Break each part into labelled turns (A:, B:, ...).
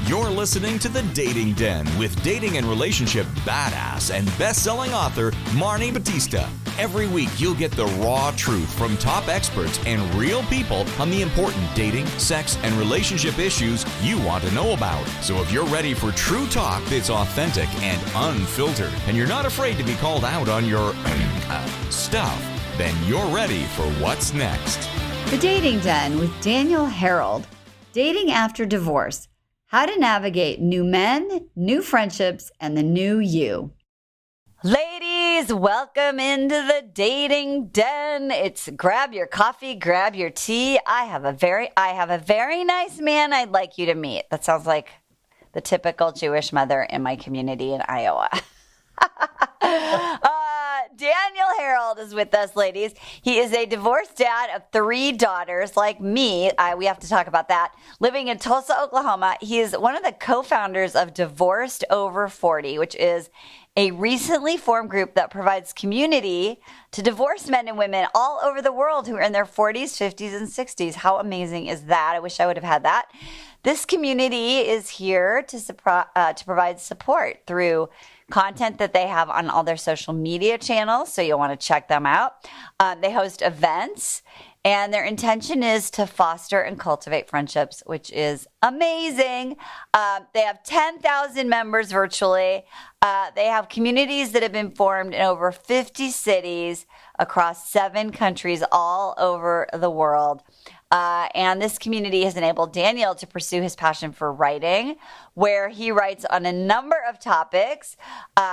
A: You're listening to The Dating Den with dating and relationship badass and best-selling author Marni Batista. Every week, you'll get the raw truth from top experts and real people on the important dating, sex, and relationship issues you want to know about. So if you're ready for true talk that's authentic and unfiltered, and you're not afraid to be called out on your stuff, then you're ready for what's next.
B: The Dating Den with Daniel Herrold. Dating after divorce. How to navigate new men, new friendships, and the new you. Ladies, welcome into the Dating Den. It's grab your coffee, grab your tea. I have a very nice man I'd like you to meet. That sounds like the typical Jewish mother in my community in Iowa. Daniel Herrold is with us, ladies. He is a divorced dad of 3 daughters, like me. We have to talk about that. Living in Tulsa, Oklahoma. He is one of the co-founders of Divorced Over 40, which is a recently formed group that provides community to divorced men and women all over the world who are in their 40s, 50s, and 60s. How amazing is that? I wish I would have had that. This community is here to provide support through content that they have on all their social media channels, so you'll want to check them out. They host events, and their intention is to foster and cultivate friendships, which is amazing. They have 10,000 members virtually. They have communities that have been formed in over 50 cities across 7 countries all over the world. And this community has enabled Daniel to pursue his passion for writing, where he writes on a number of topics.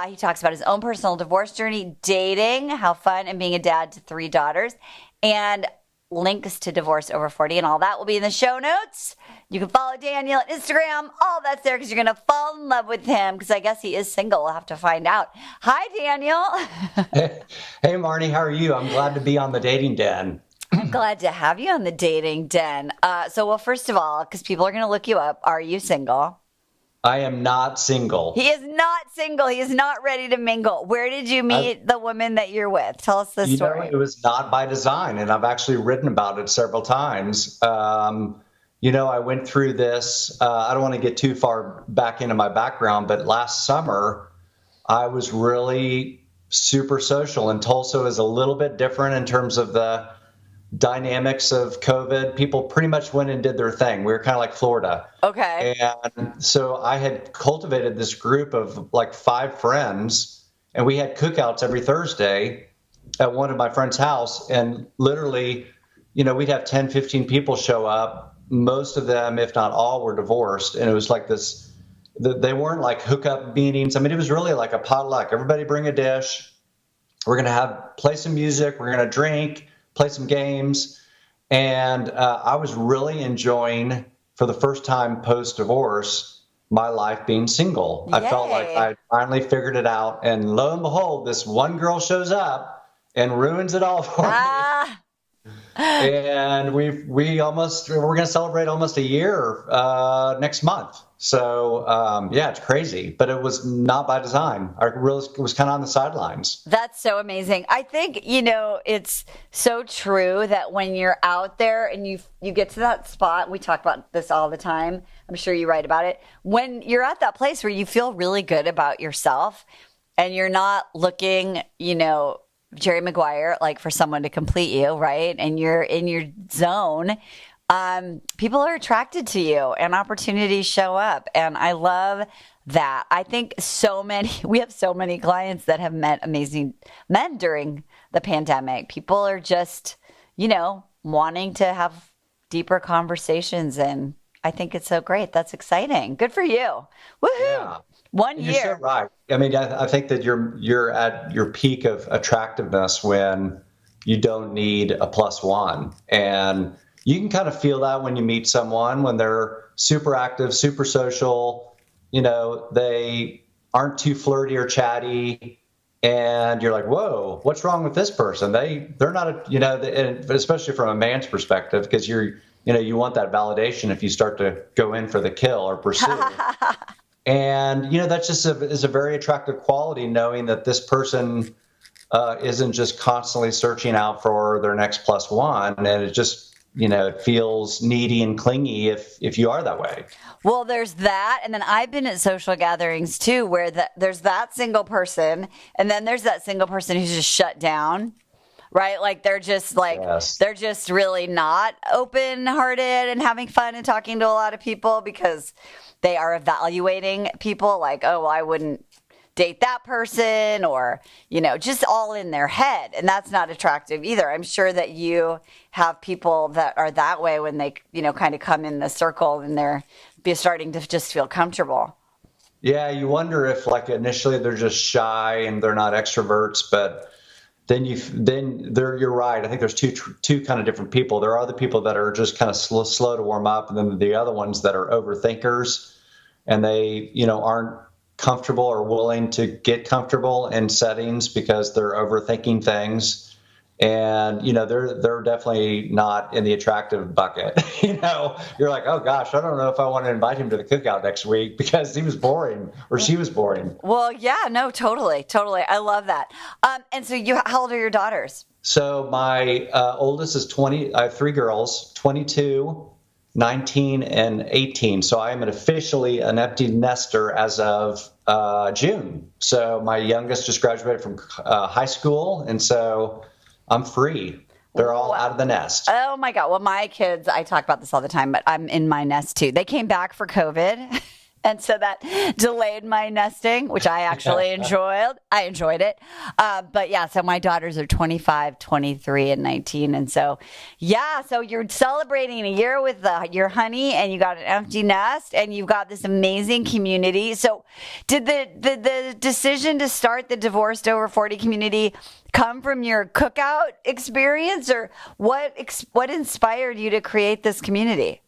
B: He talks about his own personal divorce journey, dating, how fun, and being a dad to 3 daughters, and links to Divorce Over 40, and all that will be in the show notes. You can follow Daniel on Instagram. All that's there because you're going to fall in love with him, because I guess he is single. We'll have to find out. Hi, Daniel.
C: Hey, Marni, how are you? I'm glad to be on the Dating Den.
B: I'm glad to have you on the Dating Den. Well, first of all, because people are going to look you up, are you single?
C: I am not single.
B: He is not single. He is not ready to mingle. Where did you meet the woman that you're with? Tell us the story.
C: It was not by design, and I've actually written about it several times. I went through this. I don't want to get too far back into my background, but last summer, I was really super social, and Tulsa is a little bit different in terms of the dynamics of COVID. People pretty much went and did their thing. We were kind of like Florida.
B: Okay.
C: And so I had cultivated this group of like 5 friends, and we had cookouts every Thursday at one of my friend's house. And literally, we'd have 10, 15 people show up. Most of them, if not all, were divorced. And it was like this, they weren't like hookup meetings. I mean, it was really like a potluck. Everybody bring a dish. We're going to play some music. We're going to drink, play some games. And I was really enjoying, for the first time post-divorce, my life being single.
B: Yay.
C: I felt like I finally figured it out. And lo and behold, this one girl shows up and ruins it all for me. And we're going to celebrate almost a year next month. So, it's crazy, but it was not by design. I really was kind of on the sidelines.
B: That's so amazing. I think, it's so true that when you're out there and you get to that spot, we talk about this all the time. I'm sure you write about it. When you're at that place where you feel really good about yourself and you're not looking, Jerry Maguire, like for someone to complete you, right? And you're in your zone. People are attracted to you and opportunities show up. And I love that. I think we have so many clients that have met amazing men during the pandemic. People are just, wanting to have deeper conversations. And I think it's so great. That's exciting. Good for you. Woohoo.
C: Yeah.
B: 1 year.
C: You're so right. I mean, I think that you're at your peak of attractiveness when you don't need a +1. And you can kind of feel that when you meet someone, when they're super active, super social, they aren't too flirty or chatty. And you're like, whoa, what's wrong with this person? They're not, especially from a man's perspective, because you want that validation if you start to go in for the kill or pursue. And, that's just is a very attractive quality, knowing that this person isn't just constantly searching out for their next +1. And it just it feels needy and clingy if you are that way.
B: Well, there's that. And then I've been at social gatherings too, where there's that single person. And then there's that single person who's just shut down, right? Like
C: Yes.
B: they're just really not open hearted and having fun and talking to a lot of people because they are evaluating people like, oh, well, I wouldn't date that person, or, just all in their head. And that's not attractive either. I'm sure that you have people that are that way when they, kind of come in the circle and they're starting to just feel comfortable.
C: Yeah, you wonder if like initially they're just shy and they're not extroverts, but then you're right. I think there's two kind of different people. There are the people that are just kind of slow to warm up, and then the other ones that are overthinkers, and they, aren't comfortable or willing to get comfortable in settings because they're overthinking things. And, they're definitely not in the attractive bucket. You're like, oh gosh, I don't know if I want to invite him to the cookout next week because he was boring or she was boring.
B: Well, yeah, no, totally. I love that. And so how old are your daughters?
C: So my oldest is 20. I have three girls, 22, 19, and 18. So I am officially an empty nester as of June. So my youngest just graduated from high school, and so I'm free. They're all out of the nest.
B: Oh my God. Well, my kids, I talk about this all the time, but I'm in my nest too. They came back for COVID. And so that delayed my nesting, which I actually enjoyed. I enjoyed it. But yeah, so my daughters are 25, 23, and 19. And so, yeah, so you're celebrating a year with your honey, and you got an empty nest, and you've got this amazing community. So did the decision to start the Divorced Over 40 community come from your cookout experience, or what inspired you to create this community?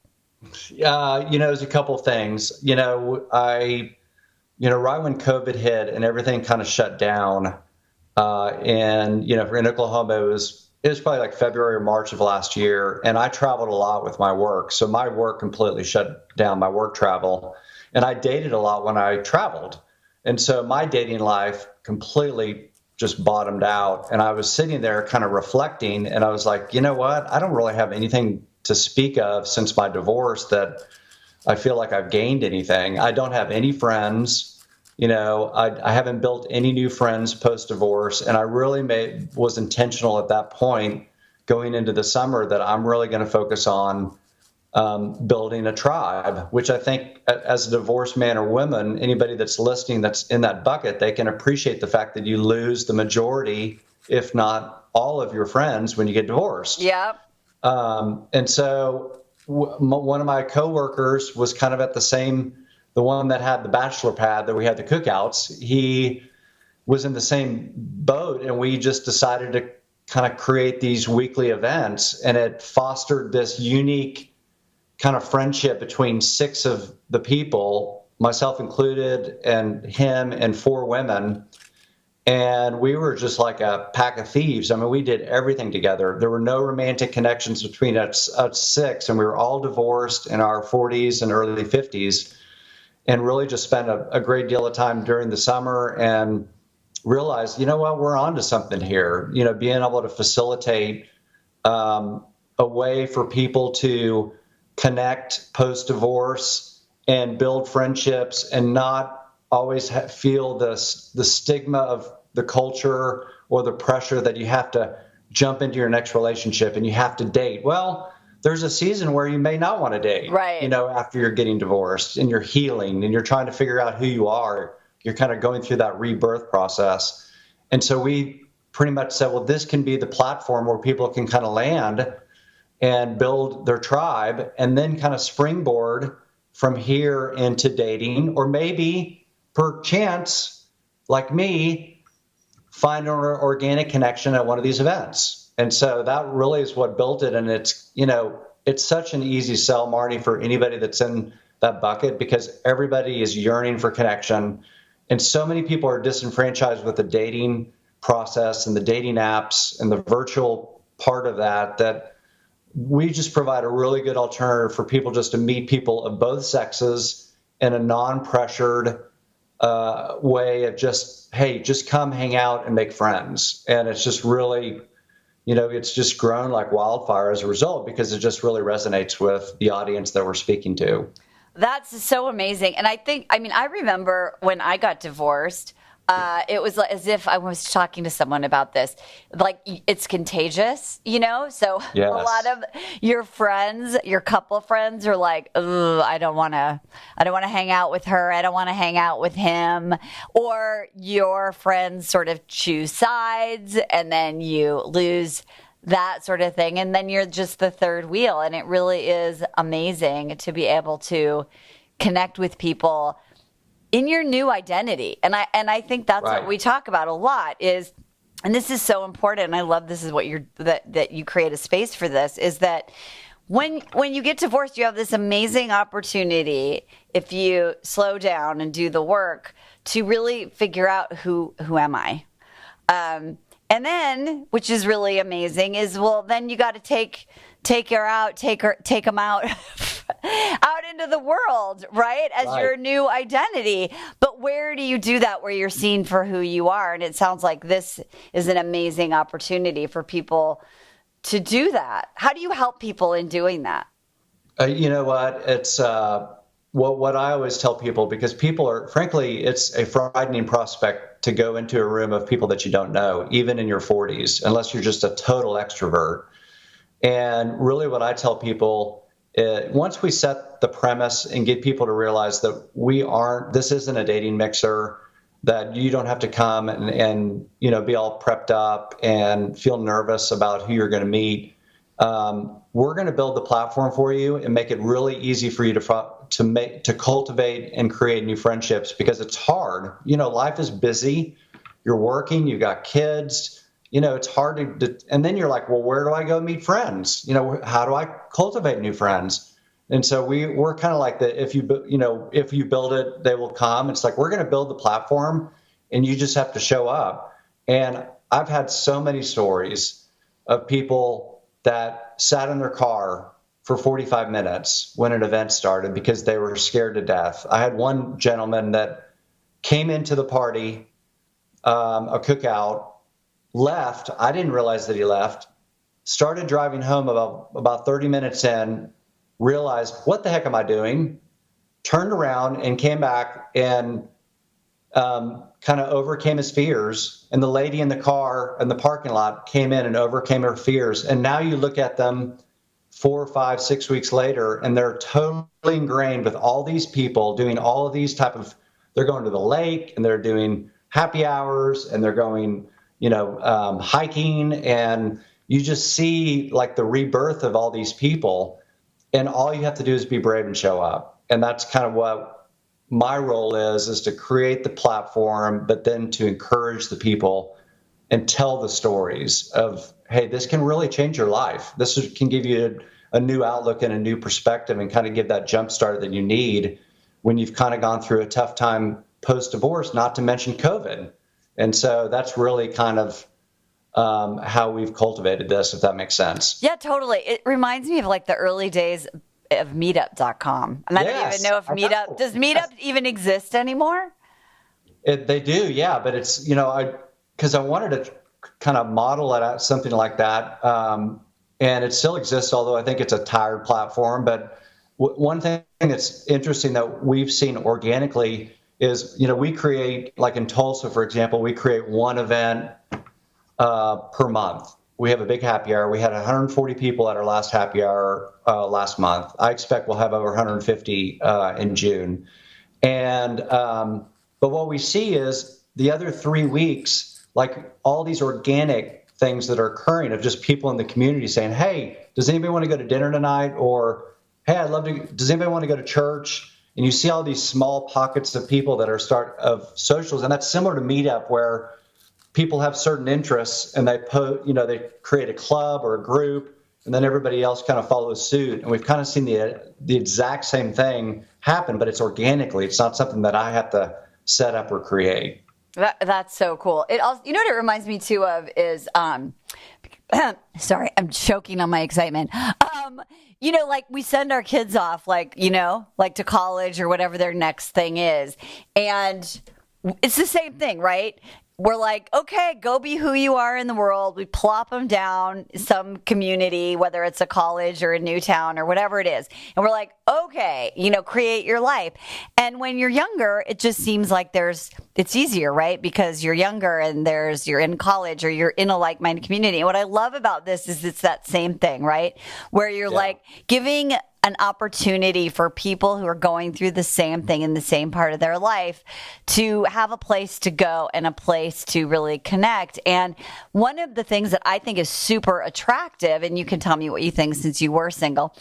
C: There's a couple things. Right when COVID hit and everything kind of shut down, and in Oklahoma, it was probably like February or March of last year, and I traveled a lot with my work, so my work completely shut down, my work travel, and I dated a lot when I traveled, and so my dating life completely just bottomed out, and I was sitting there kind of reflecting, and I was like, you know what? I don't really have anything to speak of since my divorce that I feel like I've gained anything. I don't have any friends. I haven't built any new friends post-divorce. And I really was intentional at that point going into the summer that I'm really going to focus on building a tribe, which I think as a divorced man or woman, anybody that's listening that's in that bucket, they can appreciate the fact that you lose the majority, if not all of your friends when you get divorced.
B: Yeah.
C: And so one of my coworkers was kind of at the one that had the bachelor pad that we had the cookouts. He was in the same boat, and we just decided to kind of create these weekly events, and it fostered this unique kind of friendship between six of the people, myself included, and him and four women. And we were just like a pack of thieves. I mean, we did everything together. There were no romantic connections between us six, and we were all divorced in our 40s and early 50s, and really just spent a great deal of time during the summer and realized, you know what, we're onto something here. Being able to facilitate a way for people to connect post-divorce and build friendships and not always feel the stigma of the culture or the pressure that you have to jump into your next relationship and you have to date. Well, there's a season where you may not want to date,
B: right?
C: After you're getting divorced and you're healing and you're trying to figure out who you are. You're kind of going through that rebirth process. And so we pretty much said, well, this can be the platform where people can kind of land and build their tribe and then kind of springboard from here into dating, or maybe perchance, like me, find an organic connection at one of these events. And so that really is what built it. And it's such an easy sell, Marni, for anybody that's in that bucket, because everybody is yearning for connection. And so many people are disenfranchised with the dating process and the dating apps and the virtual part of that we just provide a really good alternative for people just to meet people of both sexes in a non-pressured way of just, hey, just come hang out and make friends. And it's just really, it's just grown like wildfire as a result because it just really resonates with the audience that we're speaking to.
B: That's so amazing. And I remember when I got divorced, it was like, as if I was talking to someone about this. Like, it's contagious, So
C: Yes.
B: A lot of your friends, your couple friends, are like, "Ugh, I don't want to hang out with her. I don't want to hang out with him." Or your friends sort of choose sides, and then you lose that sort of thing, and then you're just the third wheel. And it really is amazing to be able to connect with people in your new identity. And I think that's
C: Right.
B: what we talk about a lot is, and this is so important, and I love this is what that you create a space for this, is that when you get divorced, you have this amazing opportunity, if you slow down and do the work, to really figure out who am I? And then, which is really amazing, is, well, then you got to take them out out into the world, right? As
C: Right.
B: your new identity. But where do you do that where you're seen for who you are? And it sounds like this is an amazing opportunity for people to do that. How do you help people in doing that?
C: You know what? It's what I always tell people, because people are, frankly, it's a frightening prospect to go into a room of people that you don't know, even in your 40s, unless you're just a total extrovert. And really what I tell people, once we set the premise and get people to realize that this isn't a dating mixer, that you don't have to come and be all prepped up and feel nervous about who you're going to meet. We're going to build the platform for you and make it really easy for you to cultivate and create new friendships, because it's hard. Life is busy. You're working, you've got kids, it's hard to, and then you're like, well, where do I go meet friends? How do I cultivate new friends? And so we're kind of like if you build it, they will come. It's like, we're going to build the platform and you just have to show up. And I've had so many stories of people that sat in their car for 45 minutes when an event started because they were scared to death. I had one gentleman that came into the party, a cookout, left. I didn't realize that he left, started driving home about 30 minutes in, realized, what the heck am I doing? Turned around and came back and kind of overcame his fears. And the lady in the car in the parking lot came in and overcame her fears. And now you look at them 4, 5, 6 weeks later, and they're totally ingrained with all these people doing all of these they're going to the lake and they're doing happy hours and they're going, hiking, and you just see like the rebirth of all these people, and all you have to do is be brave and show up. And that's kind of what my role is to create the platform, but then to encourage the people and tell the stories of, hey, this can really change your life. Can give you a new outlook and a new perspective, and kind of give that jump start that you need when you've kind of gone through a tough time post-divorce, not to mention COVID. And so that's really kind of how we've cultivated this, if that makes sense.
B: Yeah, totally. It reminds me of like the early days of meetup.com. And I don't even know if does Meetup even exist anymore?
C: They do, yeah. But it's, because I wanted to kind of model it out, something like that. And it still exists, although I think it's a tired platform. But one thing that's interesting that we've seen organically is, we create, like in Tulsa, for example, we create one event per month. We have a big happy hour. We had 140 people at our last happy hour last month. I expect we'll have over 150 in June. And but what we see is the other 3 weeks, like all these organic things that are occurring of just people in the community saying, hey, does anybody want to go to dinner tonight? Or, hey, does anybody want to go to church? And you see all these small pockets of people that are of socials. And that's similar to Meetup, where people have certain interests and they create a club or a group, and then everybody else kind of follows suit. And we've kind of seen the exact same thing happen, but it's organically. It's not something that I have to set up or create.
B: That's so cool. It also, what it reminds me too of is, sorry, I'm choking on my excitement. Like we send our kids off, like to college or whatever their next thing is. And it's the same thing, right? we're like, okay, go be who you are in the world. We plop them down some community, whether it's a college or a new town or whatever it is. And we're like, okay, create your life. And when you're younger, it just seems like it's easier, right? Because you're younger and you're in college or you're in a like-minded community. And what I love about this is it's that same thing, right? Where you're like giving an opportunity for people who are going through the same thing in the same part of their life to have a place to go and a place to really connect. And one of the things that I think is super attractive, and you can tell me what you think since you were single,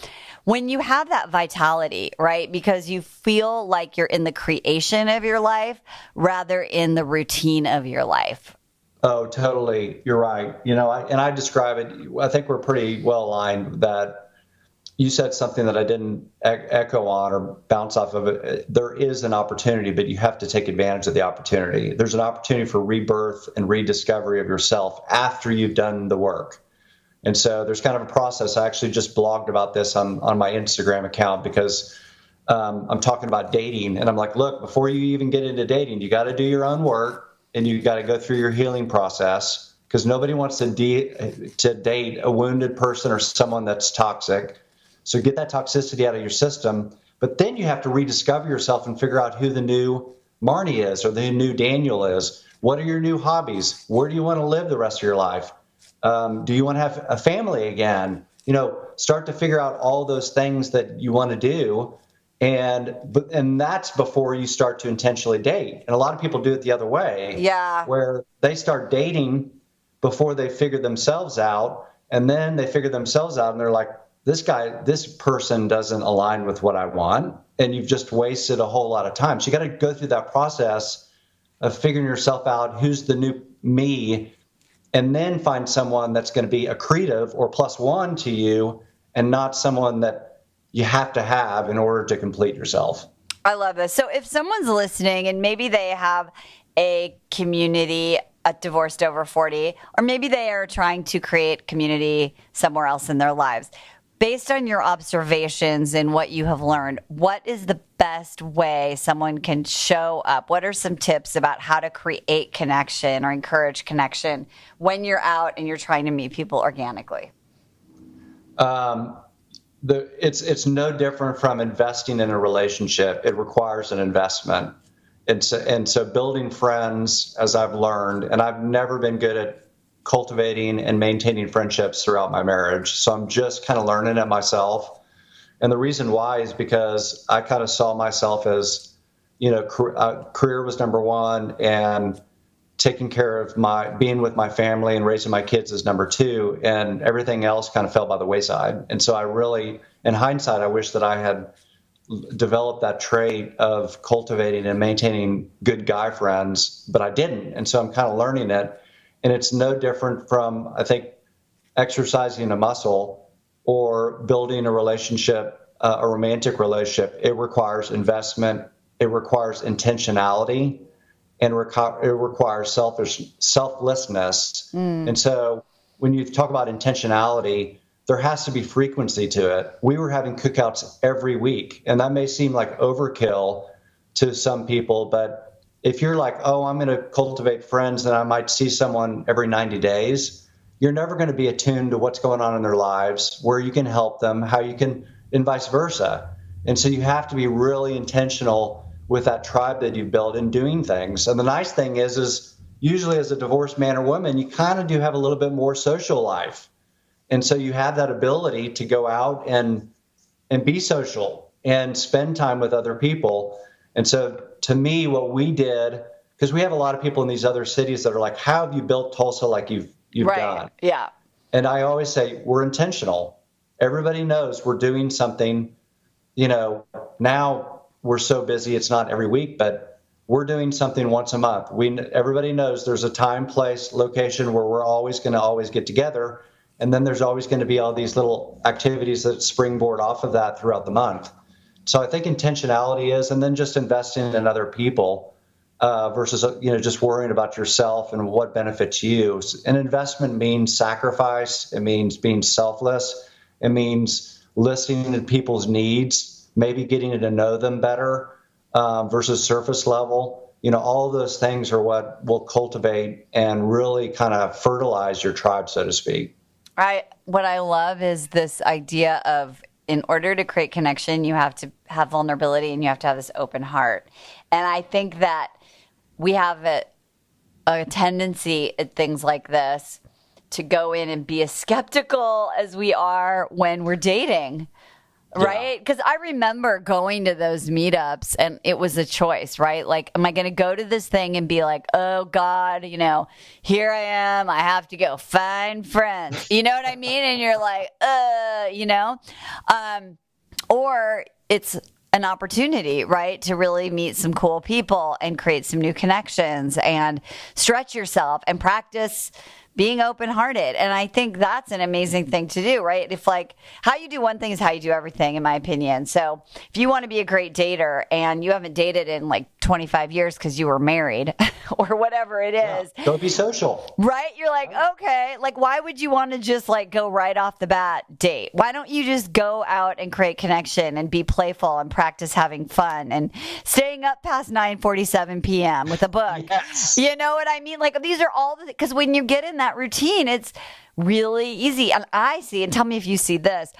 B: when you have that vitality, right? Because you feel like you're in the creation of your life rather in the routine of your life.
C: Oh, totally. You're right. I describe it, I think we're pretty well aligned that you said something that I didn't echo on or bounce off of it. There is an opportunity, but you have to take advantage of the opportunity. There's an opportunity for rebirth and rediscovery of yourself after you've done the work. And so there's kind of a process. I actually just blogged about this on my Instagram account because I'm talking about dating. And I'm like, look, before you even get into dating, you got to do your own work and you got to go through your healing process because nobody wants to date a wounded person or someone that's toxic. So get that toxicity out of your system, but then you have to rediscover yourself and figure out who the new Marni is or the new Daniel is. What are your new hobbies? Where do you want to live the rest of your life? Do you want to have a family again? Start to figure out all those things that you want to do. And that's before you start to intentionally date. And a lot of people do it the other way.
B: Yeah.
C: Where they start dating before they figure themselves out. And then they figure themselves out and they're like, this person doesn't align with what I want. And you've just wasted a whole lot of time. So you got to go through that process of figuring yourself out, who's the new me, and then find someone that's going to be accretive or plus one to you and not someone that you have to have in order to complete yourself.
B: I love this. So if someone's listening and maybe they have a community at Divorced Over 40, or maybe they are trying to create community somewhere else in their lives, based on your observations and what you have learned, what is the best way someone can show up? What are some tips about how to create connection or encourage connection when you're out and you're trying to meet people organically?
C: It's no different from investing in a relationship. It requires an investment. And so building friends, as I've learned, and I've never been good at cultivating and maintaining friendships throughout my marriage. So I'm just kind of learning it myself. And the reason why is because I kind of saw myself as, career was number one and taking care of being with my family and raising my kids is number two. And everything else kind of fell by the wayside. And so I really, in hindsight, I wish that I had developed that trait of cultivating and maintaining good guy friends, but I didn't. And so I'm kind of learning it. And it's no different from, I think, exercising a muscle or building a relationship, a romantic relationship. It requires investment. It requires intentionality, and it requires selflessness. And so when you talk about intentionality, there has to be frequency to it. We were having cookouts every week, and that may seem like overkill to some people, but if you're like, oh, I'm going to cultivate friends and I might see someone every 90 days, you're never going to be attuned to what's going on in their lives, where you can help them, how you can, and vice versa. And so you have to be really intentional with that tribe that you've built in doing things. And the nice thing is usually as a divorced man or woman, you kind of do have a little bit more social life. And so you have that ability to go out and be social and spend time with other people. And so to me, what we did, because we have a lot of people in these other cities that are like, how have you built Tulsa like you've
B: right.
C: done?
B: Yeah.
C: And I always say, we're intentional. Everybody knows we're doing something. Now we're so busy, it's not every week, but we're doing something once a month. Everybody knows there's a time, place, location where we're always going to get together. And then there's always going to be all these little activities that springboard off of that throughout the month. So I think intentionality is, and then just investing in other people versus, just worrying about yourself and what benefits you. An investment means sacrifice. It means being selfless. It means listening to people's needs, maybe getting to know them better versus surface level. all of those things are what will cultivate and really kind of fertilize your tribe, so to speak.
B: What I love is this idea of, in order to create connection, you have to have vulnerability and you have to have this open heart. And I think that we have a tendency at things like this to go in and be as skeptical as we are when we're dating. Right? Because I remember going to those meetups and it was a choice, right? Like, am I going to go to this thing and be like, oh God, here I am. I have to go find friends. You know what I mean? And you're like, or it's an opportunity, right? To really meet some cool people and create some new connections and stretch yourself and practice being open-hearted. And I think that's an amazing thing to do, right? If how you do one thing is how you do everything, in my opinion. So if you want to be a great dater and you haven't dated in 25 years because you were married or whatever it is.
C: Go be social.
B: Right? You're like, okay, why would you want to just go right off the bat date? Why don't you just go out and create connection and be playful and practice having fun and staying up past 9:47 p.m. with a book?
C: Yes.
B: You know what I mean? These are all because when you get in that routine, it's really easy. And I see, and tell me if you see this,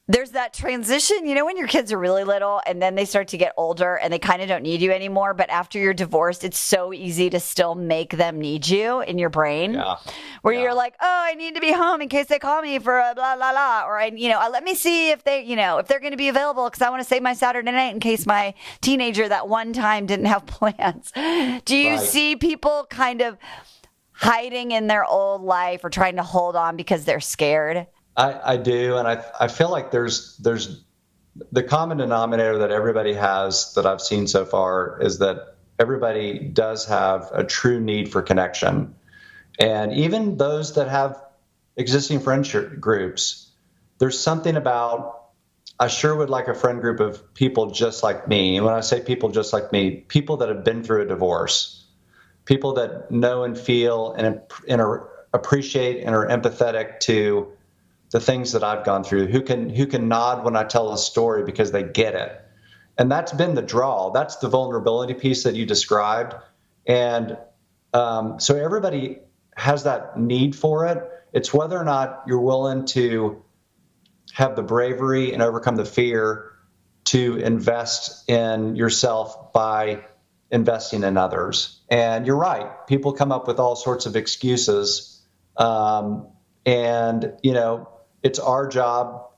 B: there's that transition, when your kids are really little and then they start to get older and they kind of don't need you anymore. But after you're divorced, it's so easy to still make them need you in your brain.
C: Yeah.
B: Where you're like, oh, I need to be home in case they call me for a blah, blah, blah. Or, let me see if they, if they're going to be available because I want to save my Saturday night in case my teenager that one time didn't have plans. Do you see people kind of hiding in their old life or trying to hold on because they're scared?
C: I do, and I feel like there's the common denominator that everybody has that I've seen so far is that everybody does have a true need for connection. And even those that have existing friendship groups, there's something about, I sure would like a friend group of people just like me. And when I say people just like me, people that have been through a divorce, people that know and feel and appreciate and are empathetic to the things that I've gone through, who can nod when I tell a story because they get it. And that's been the draw. That's the vulnerability piece that you described. And so everybody has that need for it. It's whether or not you're willing to have the bravery and overcome the fear to invest in yourself by investing in others. And you're right. People come up with all sorts of excuses. It's our job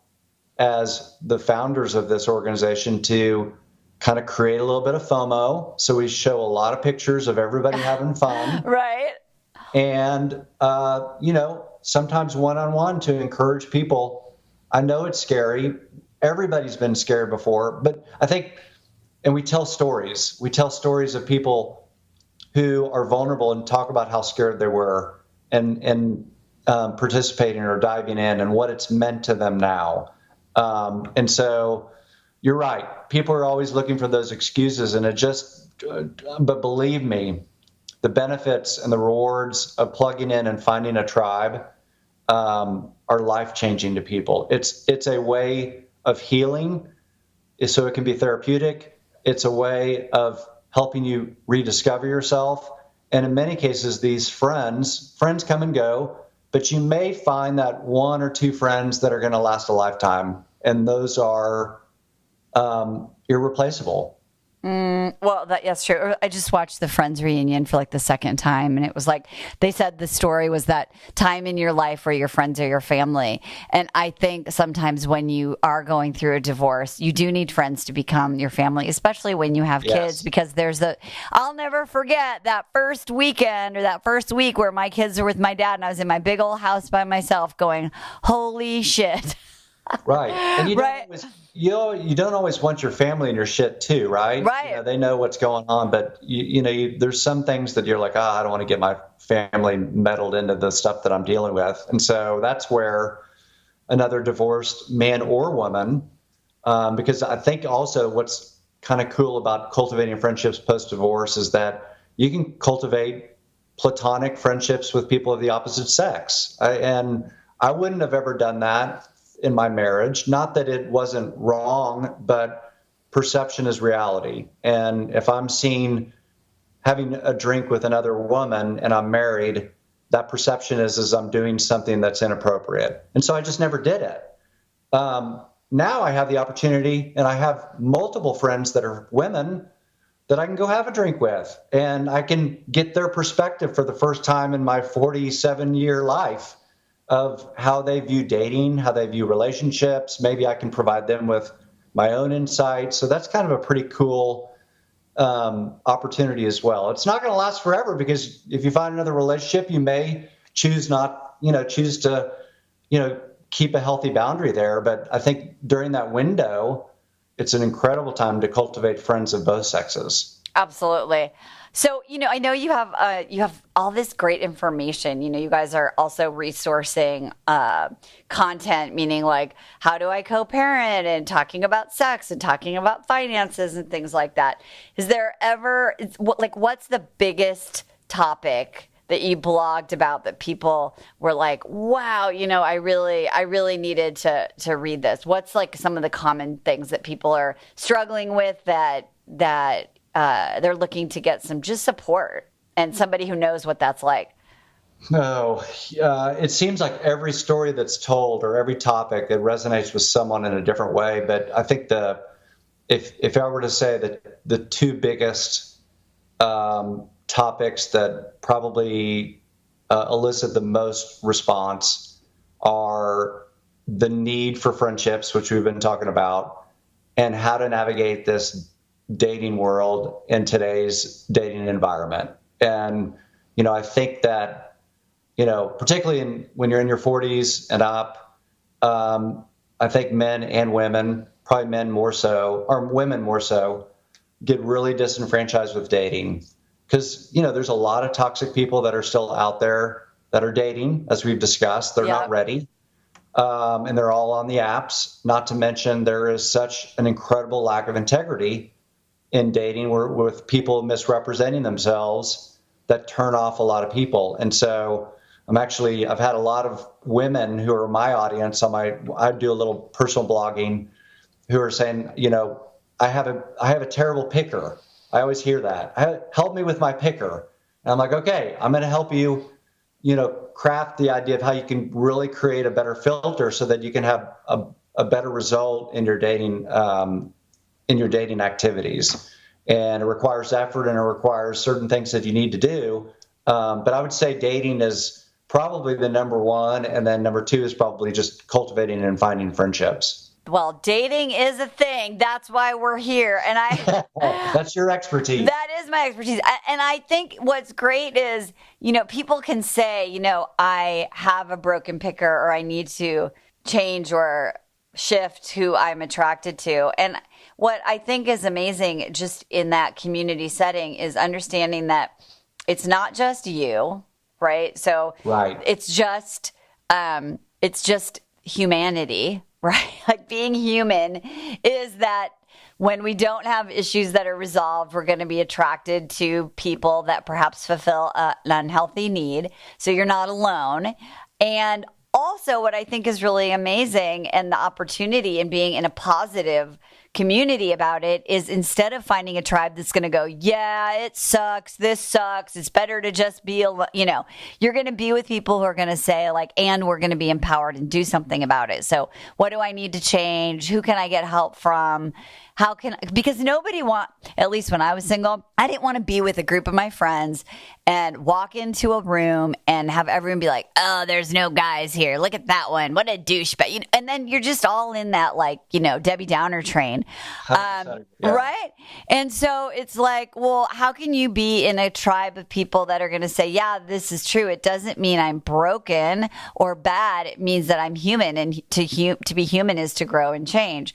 C: as the founders of this organization to kind of create a little bit of FOMO. So we show a lot of pictures of everybody having fun.
B: Right.
C: And, sometimes one-on-one to encourage people. I know it's scary. Everybody's been scared before, but I think, and we tell stories. We tell stories of people who are vulnerable and talk about how scared they were and participating or diving in and what it's meant to them now. And so you're right. People are always looking for those excuses, and but believe me, the benefits and the rewards of plugging in and finding a tribe are life-changing to people. It's a way of healing, so it can be therapeutic. It's a way of helping you rediscover yourself. And in many cases, these friends come and go, but you may find that one or two friends that are going to last a lifetime, and those are irreplaceable.
B: Well, that's true. I just watched the Friends reunion for the second time, and it was they said the story was that time in your life where your friends are your family. And I think sometimes when you are going through a divorce, you do need friends to become your family, especially when you have kids, because I'll never forget that first weekend or that first week where my kids are with my dad and I was in my big old house by myself going, holy shit.
C: Right. And you don't always want your family in your shit too, right?
B: Right.
C: They know what's going on, but there's some things that you're like, I don't want to get my family meddled into the stuff that I'm dealing with. And so that's where another divorced man or woman, because I think also what's kind of cool about cultivating friendships post-divorce is that you can cultivate platonic friendships with people of the opposite sex. And I wouldn't have ever done that in my marriage. Not that it wasn't wrong, but perception is reality. And if I'm seeing having a drink with another woman and I'm married, that perception is I'm doing something that's inappropriate. And so I just never did it. Now I have the opportunity, and I have multiple friends that are women that I can go have a drink with, and I can get their perspective for the first time in my 47-year life of how they view dating, how they view relationships. Maybe I can provide them with my own insight. So that's kind of a pretty cool opportunity as well. It's not going to last forever, because if you find another relationship, you may choose to, keep a healthy boundary there. But I think during that window, it's an incredible time to cultivate friends of both sexes.
B: Absolutely. So, I know you have all this great information. You guys are also resourcing content, meaning like, how do I co-parent, and talking about sex and talking about finances and things like that. Is there ever, what's the biggest topic that you blogged about that people were like, wow, I really needed to read this? What's like some of the common things that people are struggling with that they're looking to get some just support and somebody who knows what that's like?
C: No, it seems like every story that's told or every topic, it resonates with someone in a different way. But I think if I were to say that the two biggest topics that probably elicit the most response are the need for friendships, which we've been talking about, and how to navigate this dating world in today's dating environment. And, I think that, particularly when you're in your 40s and up, I think men and women, probably men more so, or women more so, get really disenfranchised with dating. Because, there's a lot of toxic people that are still out there that are dating, as we've discussed. They're not ready. And they're all on the apps. Not to mention, there is such an incredible lack of integrity in dating with people misrepresenting themselves that turn off a lot of people. And so I've had a lot of women who are my audience I do a little personal blogging, who are saying, I have a terrible picker. I always hear that. Help me with my picker. And I'm like, okay, I'm going to help you, craft the idea of how you can really create a better filter so that you can have a better result in your dating activities. And it requires effort, and it requires certain things that you need to do. But I would say dating is probably the number one, and then number two is probably just cultivating and finding friendships.
B: Well, dating is a thing. That's why we're here. And
C: that's your expertise.
B: That is my expertise. And I think what's great is, people can say, I have a broken picker, or I need to change or shift who I'm attracted to. And what I think is amazing just in that community setting is understanding that it's not just you, right? So it's just humanity. Right? Like, being human is that when we don't have issues that are resolved, we're going to be attracted to people that perhaps fulfill an unhealthy need. So you're not alone. And also, what I think is really amazing, and the opportunity in being in a positive community about it, is instead of finding a tribe that's going to go, yeah, it sucks, this sucks, it's better to just be, you're going to be with people who are going to say, like, and we're going to be empowered and do something about it. So what do I need to change? Who can I get help from? Because at least when I was single, I didn't want to be with a group of my friends and walk into a room and have everyone be like, oh, there's no guys here. Look at that one. What a douchebag. And then you're just all in that, Debbie Downer train. Right? And so it's like, well, how can you be in a tribe of people that are going to say, yeah, this is true. It doesn't mean I'm broken or bad. It means that I'm human, and to be human is to grow and change.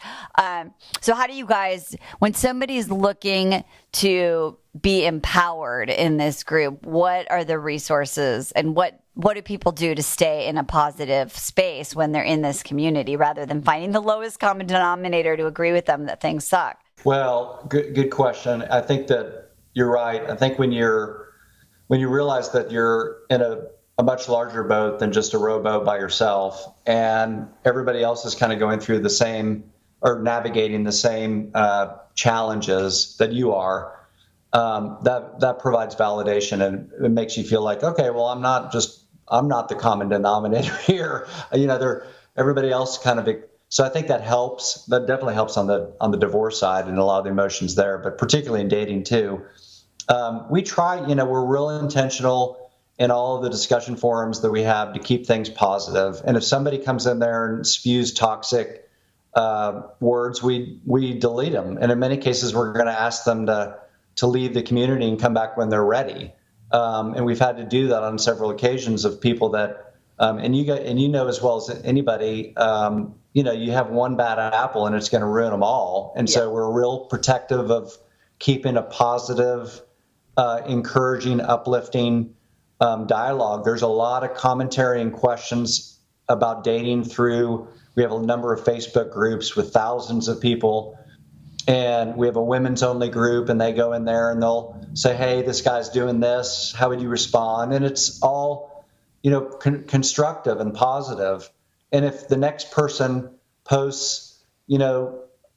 B: So how do you guys, when somebody's looking to be empowered in this group, what are the resources, and what do people do to stay in a positive space when they're in this community, rather than finding the lowest common denominator to agree with them that things suck?
C: Well, good question. I think that you're right. I think when you realize that you're in a much larger boat than just a rowboat by yourself, and everybody else is kind of going through the same, or navigating the same challenges that you are, that provides validation, and it makes you feel like, okay, well, I'm not the common denominator here. Everybody else kind of. So I think that helps. That definitely helps on the divorce side and a lot of the emotions there, but particularly in dating too. We try. We're real intentional in all of the discussion forums that we have to keep things positive. And if somebody comes in there and spews toxic words, we delete them. And in many cases, we're going to ask them to leave the community and come back when they're ready. And we've had to do that on several occasions of people that, and you know as well as anybody, you have one bad apple and it's going to ruin them all. And so we're real protective of keeping a positive, encouraging, uplifting dialogue. There's a lot of commentary and questions about dating we have a number of Facebook groups with thousands of people. And we have a women's only group, and they go in there and they'll say, hey, this guy's doing this. How would you respond? And it's all, constructive and positive. And if the next person posts,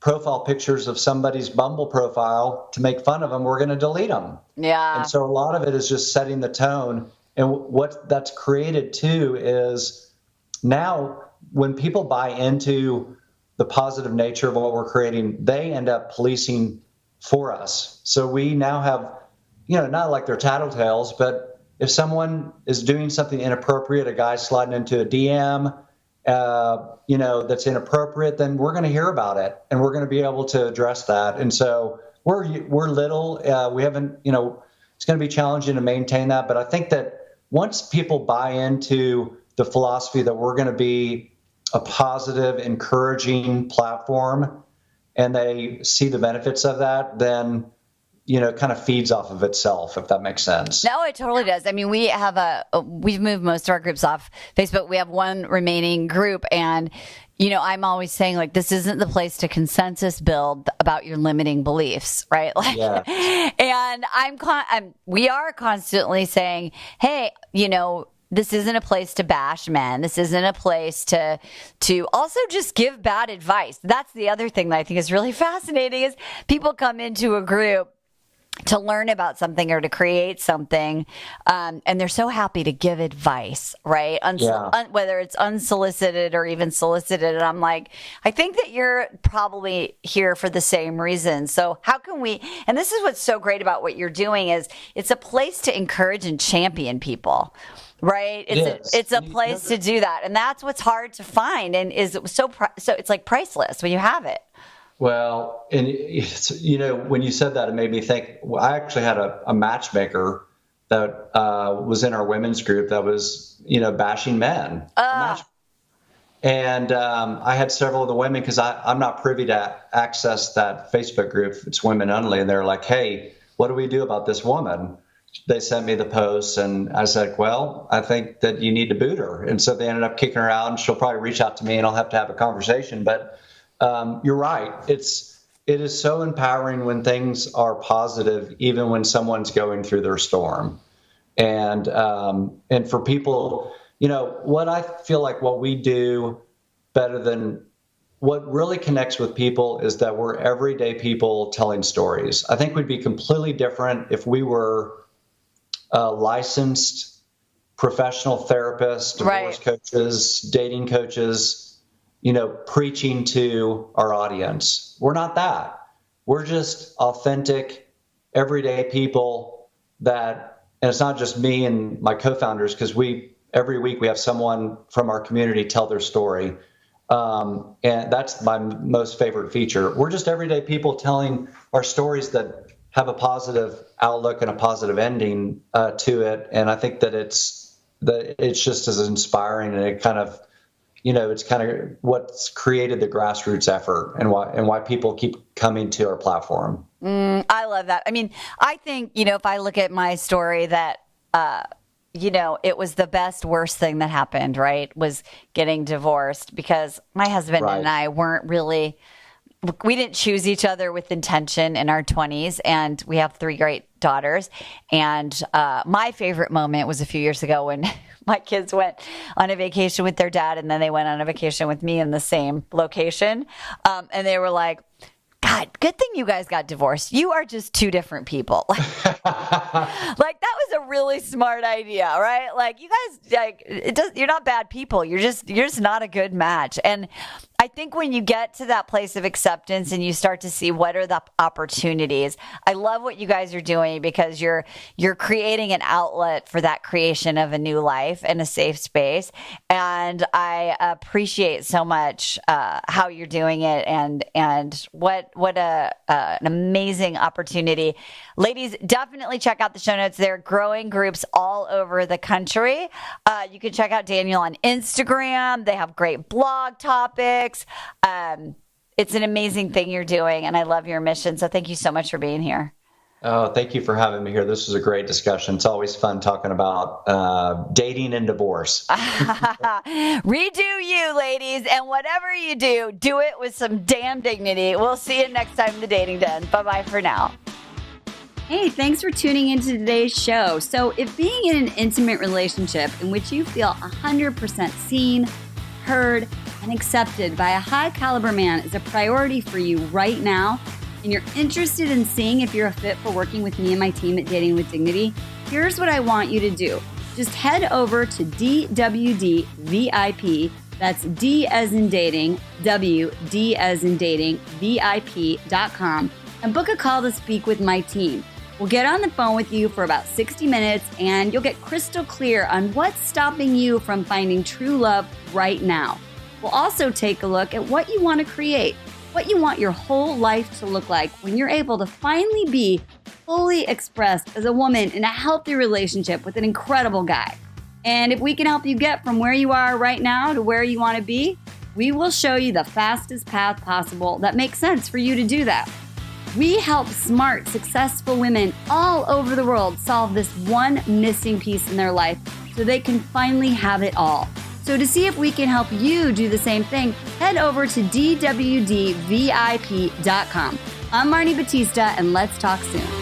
C: profile pictures of somebody's Bumble profile to make fun of them, we're going to delete them.
B: Yeah.
C: And so a lot of it is just setting the tone. And what that's created too is now when people buy into the positive nature of what we're creating, they end up policing for us. So we now have, not like they're tattletales, but if someone is doing something inappropriate, a guy sliding into a DM, that's inappropriate, then we're going to hear about it and we're going to be able to address that. And so we're little, we haven't, it's going to be challenging to maintain that. But I think that once people buy into the philosophy that we're going to be a positive, encouraging platform, and they see the benefits of that, then, it kind of feeds off of itself, if that makes sense.
B: No, it totally does. I mean, we've moved most of our groups off Facebook. We have one remaining group, and, I'm always saying, like, this isn't the place to consensus build about your limiting beliefs, right? Like,
C: yeah.
B: And we are constantly saying, hey, this isn't a place to bash men. This isn't a place to also just give bad advice. That's the other thing that I think is really fascinating is people come into a group to learn about something or to create something, and they're so happy to give advice, right? Whether it's unsolicited or even solicited. And I'm like, I think that you're probably here for the same reason. So how can we, and this is what's so great about what you're doing is it's a place to encourage and champion people. Right. It's a place to do that. And that's what's hard to find. And is so it's like priceless when you have it.
C: Well, and when you said that, it made me think, I actually had a matchmaker that was in our women's group that was, bashing men. And I had several of the women, because I'm not privy to access that Facebook group. It's women only. And they're like, hey, what do we do about this woman? They sent me the posts, and I said, well, I think that you need to boot her. And so they ended up kicking her out, and she'll probably reach out to me and I'll have to have a conversation. But you're right. It is so empowering when things are positive, even when someone's going through their storm. And for people, what I feel like what we do better than what really connects with people is that we're everyday people telling stories. I think we'd be completely different if we were licensed professional therapists, divorce coaches, dating coaches, preaching to our audience. We're not that. We're just authentic, everyday people and it's not just me and my co-founders, because every week we have someone from our community tell their story. And that's my most favorite feature. We're just everyday people telling our stories that have a positive outlook and a positive ending to it. And I think that it's just as inspiring, and it kind of, it's kind of what's created the grassroots effort and why people keep coming to our platform.
B: I love that. I mean, I think, if I look at my story that, it was the worst thing that happened, right? Was getting divorced, because my husband and I we didn't choose each other with intention in our 20s, and we have 3 great daughters. And my favorite moment was a few years ago when my kids went on a vacation with their dad, and then they went on a vacation with me in the same location. And they were like, God, God, good thing you guys got divorced. You are just two different people. Like that was a really smart idea, right? Like you guys, you're not bad people. You're just not a good match. And I think when you get to that place of acceptance and you start to see what are the opportunities, I love what you guys are doing because you're creating an outlet for that creation of a new life and a safe space. And I appreciate so much how you're doing it and what an amazing opportunity. Ladies, definitely check out the show notes. There are growing groups all over the country. You can check out Daniel on Instagram. They have great blog topics. It's an amazing thing you're doing, and I love your mission. So thank you so much for being here.
C: Oh, thank you for having me here. This was a great discussion. It's always fun talking about dating and divorce.
B: Redo you, ladies, and whatever you do, do it with some damn dignity. We'll see you next time in the Dating Den. Bye-bye for now.
D: Hey, thanks for tuning into today's show. So if being in an intimate relationship in which you feel 100% seen, heard, and accepted by a high caliber man is a priority for you right now, and you're interested in seeing if you're a fit for working with me and my team at Dating with Dignity, here's what I want you to do. Just head over to DWD VIP, that's D as in dating, W, D as in dating, VIP.com, and book a call to speak with my team. We'll get on the phone with you for about 60 minutes, and you'll get crystal clear on what's stopping you from finding true love right now. We'll also take a look at what you want to create, what you want your whole life to look like when you're able to finally be fully expressed as a woman in a healthy relationship with an incredible guy. And if we can help you get from where you are right now to where you want to be, we will show you the fastest path possible that makes sense for you to do that. We help smart, successful women all over the world solve this one missing piece in their life so they can finally have it all. So to see if we can help you do the same thing, head over to DWDVIP.com. I'm Marni Batista, and let's talk soon.